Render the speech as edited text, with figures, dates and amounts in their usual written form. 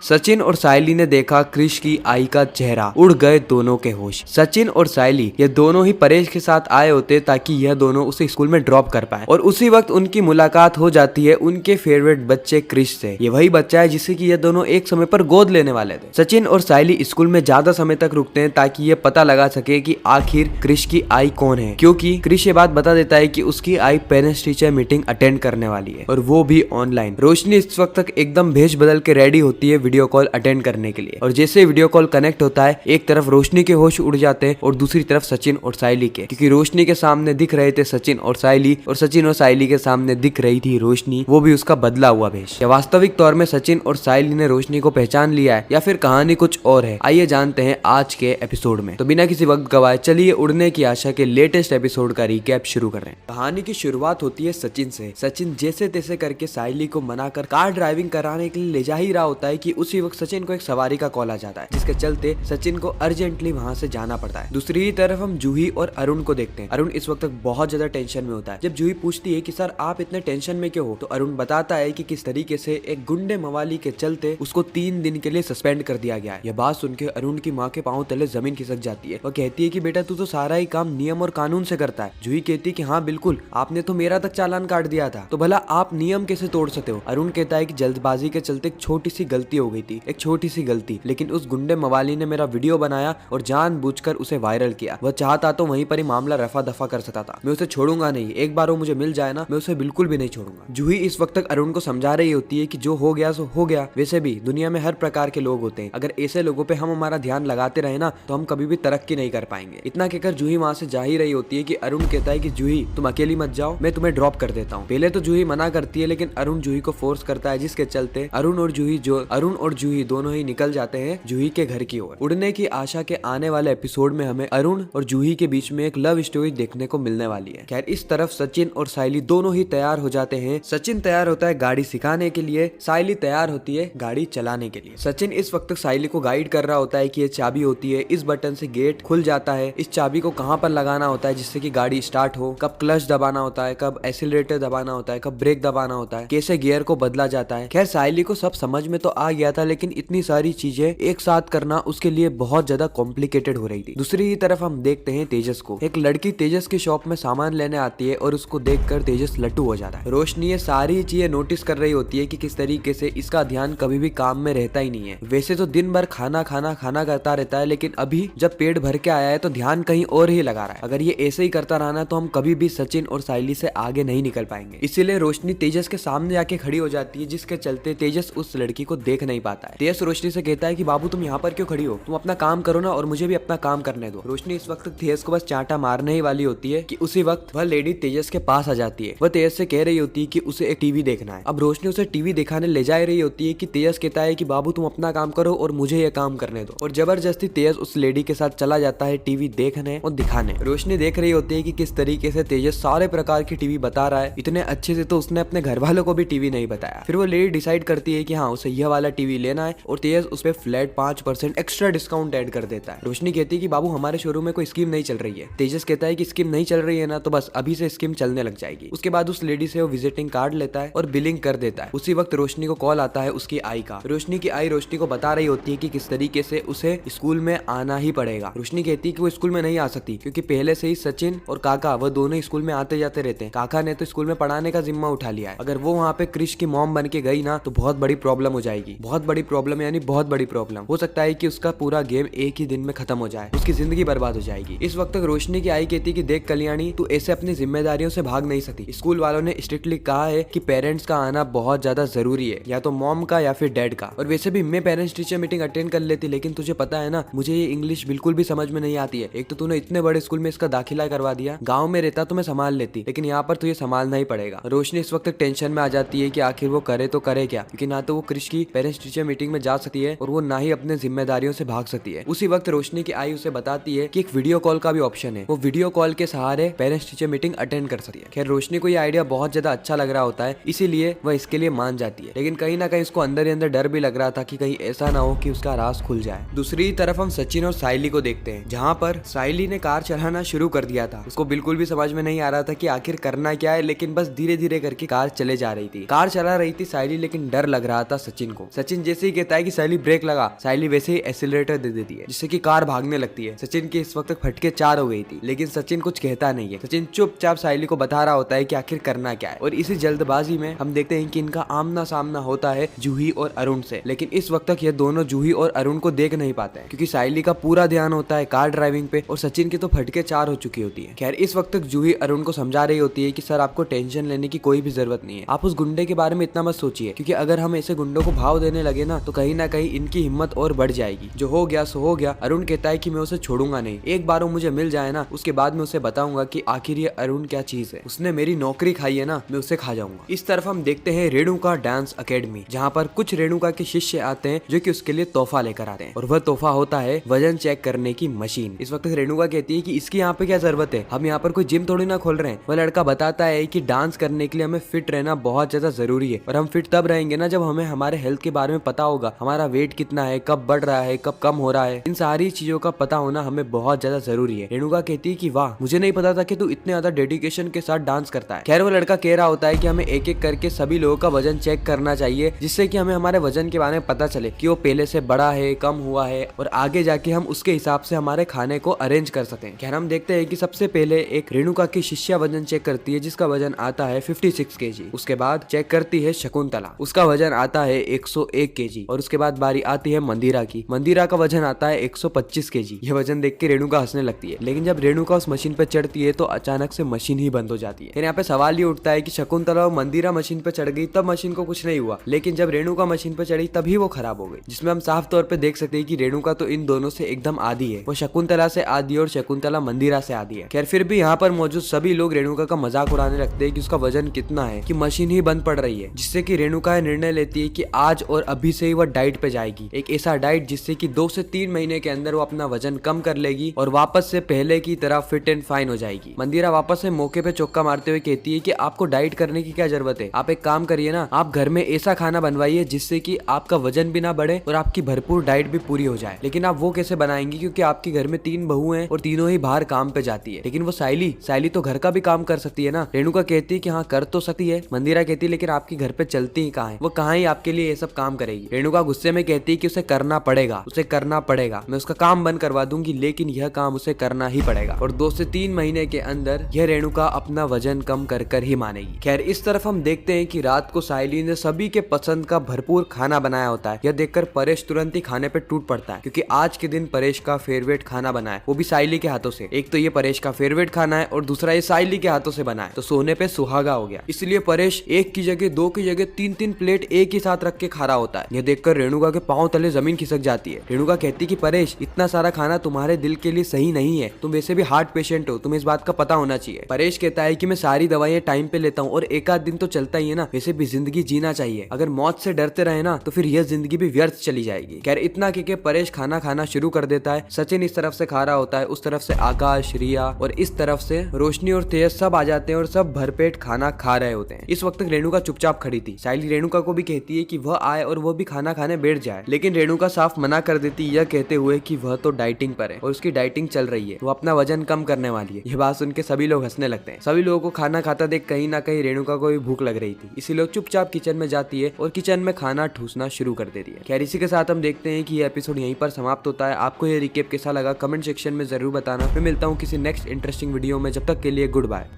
सचिन और सायली ने देखा क्रिश की आई का चेहरा, उड़ गए दोनों के होश। सचिन और सायली ये दोनों ही परेश के साथ आए होते ताकि यह दोनों उसे स्कूल में ड्रॉप कर पाए, और उसी वक्त उनकी मुलाकात हो जाती है उनके फेवरेट बच्चे क्रिश से। ये वही बच्चा है जिसे कि ये दोनों एक समय पर गोद लेने वाले थे। सचिन और सायली स्कूल में ज्यादा समय तक रुकते हैं ताकि ये पता लगा सके कि आखिर क्रिश की आई कौन है, क्योंकि क्रिश ये बात बता देता है कि उसकी आई पेरेंट्स टीचर मीटिंग अटेंड करने वाली है, और वो भी ऑनलाइन। रोशनी इस वक्त तक एकदम भेष बदल के रेडी होती है वीडियो कॉल अटेंड करने के लिए, और जैसे वीडियो कॉल कनेक्ट होता है एक तरफ रोशनी के होश उड़ जाते हैं और दूसरी तरफ सचिन और सायली के, क्योंकि रोशनी के सामने दिख रहे थे सचिन और सायली, और सचिन और सायली के सामने दिख रही थी रोशनी, वो भी उसका बदला हुआ भेष। या वास्तविक तौर में सचिन और सायली ने रोशनी को पहचान लिया है, या फिर कहानी कुछ और है? आइए जानते हैं आज के एपिसोड में। तो बिना किसी वक्त गवाए चलिए उड़ने की आशा के लेटेस्ट एपिसोड का रिकैप शुरू कर रहे हैं। कहानी की शुरुआत होती है सचिन से। सचिन जैसे तैसे करके सायली को मनाकर कार ड्राइविंग कराने के लिए ले जा ही रहा होता है कि उसी वक्त सचिन को एक सवारी का कॉल आ जाता है, जिसके चलते सचिन को अर्जेंटली वहां से जाना पड़ता है। दूसरी तरफ हम जूही और अरुण को देखते हैं। अरुण इस वक्त बहुत ज्यादा टेंशन में होता है। जब जूही पूछती है कि सर आप इतने टेंशन में क्यों हो, तो अरुण बताता है कि किस तरीके से एक गुंडे मवाली के चलते उसको 3 दिन के लिए सस्पेंड कर दिया गया है। यह बात सुनकर अरुण की माँ के पांव तले जमीन खिसक जाती है। वह कहती है कि बेटा तू तो सारा ही काम नियम और कानून से करता है। जूही कहती है कि हाँ बिल्कुल, आपने तो मेरा तक चालान काट दिया था, तो भला आप नियम कैसे तोड़ सकते हो? अरुण कहता है कि जल्दबाजी के चलते एक छोटी सी गलती हो गई थी, एक छोटी सी गलती, लेकिन उस गुंडे मवाली ने मेरा वीडियो बनाया और जानबूझकर उसे वायरल किया। वह चाहता तो वहीं पर ही मामला रफा दफा कर सकता था। मैं उसे छोड़ूंगा नहीं, एक बार वो मुझे मिल जाए ना, मैं उसे बिल्कुल भी नहीं छोड़ूंगा। जूही इस वक्त तक अरुण को समझा रही होती है कि जो हो गया सो हो गया। वैसे भी दुनिया में हर प्रकार के लोग होते हैं, अगर ऐसे लोगों पे हम हमारा ध्यान लगाते रहे ना तो हम कभी भी तरक्की नहीं कर पाएंगे। इतना कहकर जूही वहां से जा ही रही होती है कि अरुण कहता है कि जूही तुम अकेली मत जाओ, मैं तुम्हें ड्रॉप कर देता हूँ। पहले तो जूही मना करती है, लेकिन अरुण जूही को फोर्स करता है, जिसके चलते अरुण और जूही दोनों ही निकल जाते हैं जूही के घर की ओर। उड़ने की आशा के आने वाले एपिसोड में हमें अरुण और जूही के बीच में एक लव स्टोरी देखने को मिलने वाली है। खैर इस तरफ सचिन और सायली दोनों ही तैयार हो जाते हैं। सचिन तैयार होता है गाड़ी सिखाने के लिए, सायली तैयार होती है गाड़ी चलाने के लिए। सचिन इस वक्त सायली को गाइड कर रहा होता है कि ये चाबी होती है, इस बटन से गेट खुल जाता है, इस चाबी को कहाँ पर लगाना होता है जिससे कि गाड़ी स्टार्ट हो, कब क्लच दबाना होता है, कब एक्सीलरेटर दबाना होता है, कब ब्रेक दबाना होता है, कैसे गियर को बदला जाता है। खैर सायली को सब समझ में तो आ गया था, लेकिन इतनी सारी चीजें एक साथ करना उसके लिए बहुत ज्यादा कॉम्प्लिकेटेड हो रही थी। दूसरी ही तरफ हम देखते हैं तेजस को। एक लड़की तेजस की शॉप में सामान लेने आती है और उसको देखकर तेजस लट्टू हो जाता है। रोशनी ये सारी चीजें नोटिस कर रही होती है कि किस तरीके से इसका ध्यान कभी भी काम में रहता ही नहीं है। वैसे तो दिन भर खाना खाना खाना करता रहता है, लेकिन अभी जब पेट भर के आया है तो ध्यान कहीं और ही लगा रहा है। अगर ये ऐसे ही करता रहा तो हम कभी भी सचिन और सायली से आगे नहीं निकल पाएंगे। इसीलिए रोशनी तेजस के सामने आके खड़ी हो जाती है, जिसके चलते तेजस उस लड़की को देख नहीं पाता है। तेजस रोशनी से कहता है कि बाबू तुम यहाँ पर क्यों खड़ी हो, तुम अपना काम करो ना और मुझे भी अपना काम करने दो। रोशनी इस वक्त तेजस को बस चांटा मारने ही वाली होती है कि उसी वक्त वह लेडी तेजस के पास आ जाती है। वह तेजस से कह रही होती है कि उसे एक टीवी देखना है। अब रोशनी उसे टीवी दिखाने ले जा रही होती है कि तेजस कहता है कि बाबू तुम अपना काम करो और मुझे ये काम करने दो, और जबरदस्ती तेजस उस लेडी के साथ चला जाता है टीवी देखने और दिखाने। रोशनी देख रही होती है कि किस तरीके से तेजस सारे प्रकार की टीवी बता रहा है। इतने अच्छे से तो उसने अपने घर वालों को भी टीवी नहीं बताया। फिर वो लेडी डिसाइड करती है कि हाँ उसे यह वाला टीवी लेना है, और तेजस उस पर फ्लैट 5% एक्स्ट्रा डिस्काउंट ऐड कर देता है। रोशनी कहती है कि बाबू हमारे शोरूम में कोई स्कीम नहीं चल रही है। तेजस कहता है कि स्कीम नहीं चल रही है ना, तो बस अभी से स्कीम चलने लग जाएगी। उसके बाद उस लेडी से वो विजिटिंग कार्ड लेता है और बिलिंग कर देता है। उसी वक्त रोशनी को कॉल आता है उसकी आई का। रोशनी की आई रोशनी को बता रही होती है कि किस तरीके से उसे स्कूल में आना ही पड़ेगा। रोशनी कहती है कि वो स्कूल में नहीं आ सकती, क्योंकि पहले से ही सचिन और काका वह दोनों स्कूल में आते जाते रहते हैं। काका ने तो स्कूल में पढ़ाने का जिम्मा उठा लिया है। अगर वो वहाँ पे क्रिश की मॉम बन के गई ना तो बहुत बड़ी प्रॉब्लम हो जाएगी। बहुत बड़ी प्रॉब्लम यानी बहुत बड़ी प्रॉब्लम। हो सकता है कि उसका पूरा गेम एक ही दिन में खत्म हो जाए, उसकी जिंदगी बर्बाद हो जाएगी। इस वक्त तक रोशनी की आई कहती कि देख कल्याणी तू ऐसे अपनी जिम्मेदारियों से भाग नहीं सकती। स्कूल वालों ने स्ट्रिक्टली कहा है कि पेरेंट्स का आना बहुत ज्यादा जरूरी है, या तो मॉम का या फिर डैड का। और वैसे भी मैं पेरेंट्स टीचर मीटिंग अटेंड कर लेती, लेकिन तुझे पता है ना मुझे ये इंग्लिश बिल्कुल भी समझ में नहीं आती है। एक तो तूने इतने बड़े स्कूल में इसका दाखिला करवा दिया, गाँव में रहता तो मैं संभाल लेती, लेकिन यहाँ पर तुझे संभालना ही पड़ेगा। रोशनी इस वक्त टेंशन में आ जाती है कि आखिर वो करे तो करे क्या, क्योंकि ना तो वो क्रिश की पेरेंट्स टीचर मीटिंग में जा सकती है और वो ना ही अपने जिम्मेदारियों से भाग सकती है। उसी वक्त रोशनी की आई उसे बताती है कि एक वीडियो कॉल का भी ऑप्शन है, वो वीडियो कॉल के सहारे पेरेंट्स टीचर मीटिंग अटेंड कर सकती है। खैर रोशनी को ये आइडिया बहुत ज्यादा अच्छा लग रहा होता है, इसीलिए वह इसके लिए मान जाती है, लेकिन कहीं ना कहीं उसको अंदर ही अंदर डर भी लग रहा था कि कहीं ऐसा ना हो कि उसका राज खुल जाए। दूसरी तरफ हम सचिन और सायली को देखते हैं, जहाँ पर सायली ने कार चलाना शुरू कर दिया था। उसको बिल्कुल भी समझ में नहीं आ रहा था कि आखिर करना क्या है, लेकिन बस धीरे धीरे करके कार चले जा रही थी। कार चला रही थी सायली, लेकिन डर लग रहा था सचिन को। सचिन जैसे ही कहता है कि सायली ब्रेक लगा, सायली वैसे ही एक्सीलरेटर दे देती है जिससे कि कार भागने लगती है। सचिन की इस वक्त फटके 4 हो गई थी, लेकिन सचिन कुछ कहता नहीं है। सचिन चुपचाप सायली को बता रहा होता है कि आखिर करना क्या है। और इसी जल्दबाजी में हम देखते हैं कि इनका आमना सामना होता है जूही और अरुण से। लेकिन इस वक्त तक ये दोनों जूही और अरुण को देख नहीं पाते हैं क्योंकि सायली का पूरा ध्यान होता है कार ड्राइविंग पे और सचिन की तो फटके 4 हो चुकी होती है। खैर इस वक्त तक जूही अरुण को समझा रही होती है कि सर आपको टेंशन लेने की कोई भी जरूरत नहीं है, आप उस गुंडे के बारे में इतना मत सोचिए, क्योंकि अगर हम ऐसे गुंडों को भाव देने लगे ना तो कहीं ना कहीं इनकी हिम्मत और बढ़ जाएगी। जो हो गया सो हो गया। अरुण कहता है कि मैं उसे छोड़ूंगा नहीं, एक बार वो मुझे मिल जाए ना उसके बाद मैं उसे बताऊंगा कि आखिर ये अरुण क्या चीज है, उसने मेरी नौकरी खाई है ना, मैं उसे खा जाऊंगा। इस तरफ हम देखते हैं रेणुका डांस अकेडमी, जहाँ पर कुछ रेणुका के शिष्य आते हैं जो कि उसके लिए तोहफा लेकर आते हैं और वह तोहफा होता है वजन चेक करने की मशीन। इस वक्त रेणुका कहती है कि इसकी यहाँ पे क्या जरूरत है, हम यहाँ पर कोई जिम थोड़ी ना खोल रहे हैं। वह लड़का बताता है कि डांस करने के लिए हमें फिट रहना बहुत ज्यादा जरूरी है और हम फिट तब रहेंगे ना जब हमें हमारे हेल्थ के बारे में पता होगा, हमारा वेट कितना है, कब बढ़ रहा है, कब कम हो रहा है, इन सारी चीजों का पता होना हमें बहुत ज्यादा जरूरी है। रेणुका कहती है कि वाह, मुझे नहीं पता था कि तू इतने ज्यादा डेडिकेशन के साथ डांस करता है। खैर वो लड़का कह रहा होता है कि हमें एक एक करके सभी लोगों का वजन चेक करना चाहिए, जिससे कि हमें हमारे वजन के बारे में पता चले कि वो पहले से बड़ा है, कम हुआ है, और आगे जाके हम उसके हिसाब से हमारे खाने को अरेंज कर सकते हैं। खैर हम देखते हैं कि सबसे पहले एक रेणुका की शिष्या वजन चेक करती है जिसका वजन आता है 56 केजी। उसके बाद चेक करती है शकुंतला, उसका वजन आता है 101 केजी। और उसके बाद बारी आती है मंदिरा की, मंदिरा का वजन आता है 125 केजी। यह वजन देख के रेणुका हंसने लगती है, लेकिन जब रेणुका उस मशीन पे चढ़ती है तो अचानक से मशीन ही बंद हो जाती है। फिर यहाँ पे सवाल ये उठता है कि शकुंतला और मंदिरा मशीन पे चढ़ गई तब मशीन को कुछ नहीं हुआ, लेकिन जब रेणुका मशीन पे चढ़ी तभी वो खराब हो गई, जिसमें हम साफ तौर पे देख सकते हैं कि रेणुका तो इन दोनों से एकदम आधी है, वो शकुंतला से आधी और शकुंतला मंदिरा से आधी है। खैर फिर भी यहाँ पर मौजूद सभी लोग रेणुका का मजाक उड़ाने लगते हैं कि उसका वजन कितना है कि मशीन ही बंद पड़ रही है, जिससे कि रेणुका निर्णय लेती है कि आज और अभी से ही वह डाइट पे जाएगी, एक ऐसा डाइट जिससे कि 2 से 3 महीने के अंदर वो अपना वजन कम कर लेगी और वापस से पहले की तरह फिट एंड फाइन हो जाएगी। मंदिरा वापस से मौके पे चौका मारते हुए कहती है कि आपको डाइट करने की क्या जरूरत है, आप एक काम करिए ना, आप घर में ऐसा खाना बनवाइए जिससे कि आपका वजन भी ना बढ़े और आपकी भरपूर डाइट भी पूरी हो जाए। लेकिन आप वो कैसे बनाएंगी, क्योंकि आपके घर में 3 बहू हैं और तीनों ही बाहर काम पे जाती है। लेकिन वो सायली तो घर का भी काम कर सकती है ना। रेणुका कहती है कि हाँ कर तो सकती है। मंदिरा कहती है लेकिन आपकी घर पे चलती ही कहाँ है, वो कहाँ ही आपके लिए ये सब काम करेगी। रेणुका गुस्से में कहती है कि उसे करना पड़ेगा, उसे करना पड़ेगा, मैं उसका काम बंद करवा दूंगी, लेकिन यह काम उसे करना ही पड़ेगा। और 2 से 3 महीने के अंदर यह रेणुका अपना वजन कम कर ही मानेगी। खैर इस तरफ हम देखते हैं कि रात को सायली ने सभी के पसंद का भरपूर खाना बनाया होता है। यह देखकर परेश तुरंत ही खाने पे टूट पड़ता है, क्योंकि आज के दिन परेश का फेवरेट खाना बना है, वो भी सायली के हाथों से। एक तो ये परेश का फेवरेट खाना है और दूसरा ये सायली के हाथों से बना है, तो सोने पे सुहागा हो गया। इसलिए परेश एक की जगह 2 की जगह 3-3 प्लेट एक ही साथ रख के खा रहा होता है। यह देखकर रेणुका के पांव तले जमीन खिसक जाती है। रेणुका कहती कि परेश इतना सारा खाना तुम्हारे दिल के लिए सही नहीं है, तुम वैसे भी हार्ट पेशेंट हो, तुम्हें इस बात का पता होना चाहिए। परेश कहता है कि मैं सारी दवाइयां टाइम पे लेता हूँ और एक आध दिन तो चलता ही है ना, वैसे भी जिंदगी जीना चाहिए, अगर मौत से डरते रहे ना तो फिर यह जिंदगी भी व्यर्थ चली जाएगी। खैर इतना के परेश खाना खाना शुरू कर देता है। सचिन इस तरफ से खा रहा होता है, उस तरफ से आकाश, रिया और इस तरफ से रोशनी और तेज सब आ जाते हैं और सब भरपेट खाना खा रहे होते हैं। इस वक्त तक रेणुका चुपचाप खड़ी थी। सायली रेणुका को भी कहती है कि वह आए और वह भी खाना खाने बैठ जाए, लेकिन रेणुका साफ मना कर देती है, यह कहते हुए कि वह तो डाइटिंग पर है और उसकी डाइटिंग चल रही है, वो अपना वजन कम करने वाली है। यह बात सुन के सभी लोग हंसने लगते हैं। सभी लोगों को खाना खाता देख कहीं ना कहीं रेणुका को भी भूख लग रही थी, इसीलिए चुपचाप किचन में जाती है और किचन में खाना ठूसना शुरू कर देती है। खैर इसी के साथ हम देखते हैं कि यह एपिसोड यहीं पर समाप्त होता है। आपको यह रिकेप कैसा लगा कमेंट सेक्शन में जरूर बताना। मैं मिलता हूँ किसी नेक्स्ट इंटरेस्टिंग वीडियो में, जब तक के लिए गुड बाय।